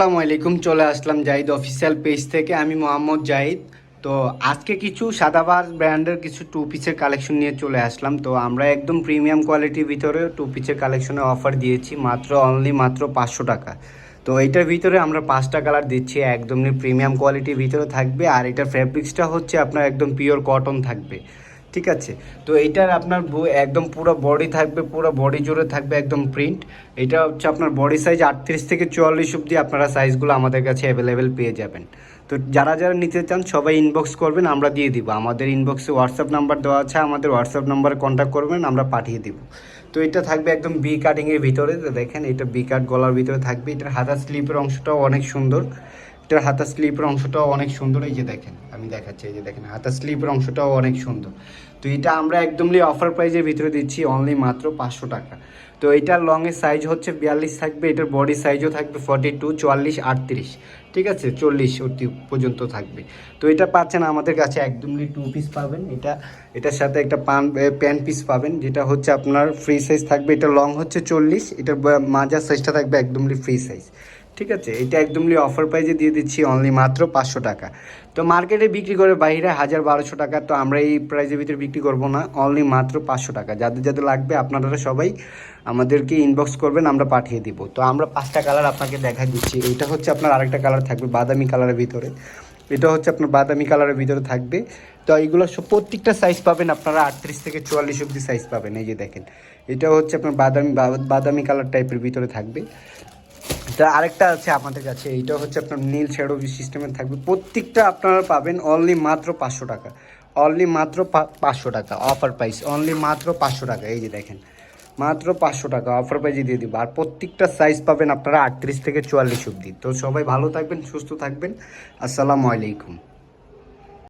আসসালামু আলাইকুম। চলে আসলাম জাহিদ অফিসিয়াল পেজ থেকে। আমি মোহাম্মদ জাহিদ। তো আজকে কিছু সাদাবাহার ব্র্যান্ডের কিছু টু পিসের কালেকশন নিয়ে চলে আসলাম। তো আমরা একদম প্রিমিয়াম কোয়ালিটির ভিতরে টু পিসের কালেকশনে অফার দিয়েছি মাত্র 500 টাকা। তো এইটার ভিতরে আমরা 5টা কালার দিচ্ছি, একদম প্রিমিয়াম কোয়ালিটির ভিতরে থাকবে। আর এটার ফ্যাব্রিক্সটা হচ্ছে আপনার একদম পিওর কটন থাকবে, ঠিক আছে। তো এইটার আপনার একদম পুরো বডি থাকবে, পুরো বডি জুড়ে থাকবে একদম প্রিন্ট। এটা হচ্ছে আপনার বডি সাইজ 38 থেকে 44 অবধি আপনারা সাইজগুলো আমাদের কাছে অ্যাভেলেবেল পেয়ে যাবেন। তো যারা যারা নিতে চান সবাই ইনবক্স করবেন, আমরা দিয়ে দিব। আমাদের ইনবক্সে হোয়াটসঅ্যাপ নাম্বার দেওয়া আছে, আমাদের হোয়াটসঅ্যাপ নাম্বারে কন্ট্যাক্ট করবেন, আমরা পাঠিয়ে দিব। তো এটা থাকবে একদম বি কাটিংয়ের ভিতরে। তো দেখেন এটা বি কাট গলার ভিতরে থাকবে। এটার হাতা স্লিপের অংশটাও অনেক সুন্দর। এটার হাতা স্লিপের অংশটাও অনেক সুন্দর। এই যে দেখেন, আমি দেখাচ্ছি, এই যে দেখেন হাতা স্লিপের অংশটাও অনেক সুন্দর। তো এটা আমরা একদমই অফার প্রাইজের ভিতরে দিচ্ছি অনলি মাত্র 500 টাকা। তো এটার লংয়ের সাইজ হচ্ছে 42 থাকবে, এটার বডি সাইজও থাকবে 42, 44, 38, ঠিক আছে, 40 অবধি পর্যন্ত থাকবে। তো এটা পাচ্ছেন আমাদের কাছে একদমই টু পিস পাবেন। এটার সাথে একটা প্যান্ট পিস পাবেন, যেটা হচ্ছে আপনার ফ্রি সাইজ থাকবে। এটা লং হচ্ছে 40, এটার মাজার সাইজটা থাকবে একদমই ফ্রি সাইজ, ঠিক আছে। এটা একদমই অফার প্রাইজে দিয়ে দিচ্ছি অনলি মাত্র 500 টাকা। তো মার্কেটে বিক্রি করে বাইরে 1000-1200 টাকা, তো আমরা এই প্রাইজের ভিতরে বিক্রি করবো না, অনলি মাত্র 500 টাকা। যাদের যাদের লাগবে আপনারা সবাই আমাদেরকে ইনবক্স করবেন, আমরা পাঠিয়ে দিব। তো আমরা 5টা কালার আপনাকে দেখা দিচ্ছি। এটা হচ্ছে আপনার আরেকটা কালার থাকবে বাদামি কালারের ভিতরে। এটা হচ্ছে আপনার বাদামি কালারের ভিতরে থাকবে। তো এইগুলো সব প্রত্যেকটা সাইজ পাবেন আপনারা 38 থেকে 44 অবধি সাইজ পাবেন। এই যে দেখেন, এটা হচ্ছে আপনার বাদামি কালার টাইপের ভিতরে থাকবে। এটা আরেকটা আছে আমাদের কাছে, এইটা হচ্ছে আপনার নীল শ্যাডো সিস্টেমের থাকবে। প্রত্যেকটা আপনারা পাবেন অনলি মাত্র 500 টাকা, অনলি মাত্র 500 টাকা অফার প্রাইস, অনলি মাত্র 500 টাকা। এই যে দেখেন, মাত্র 500 টাকা অফার প্রাইজে দিয়ে দিব। আর প্রত্যেকটা সাইজ পাবেন আপনারা 38 থেকে 44 অবধি। তো সবাই ভালো থাকবেন, সুস্থ থাকবেন। আসসালামু আলাইকুম।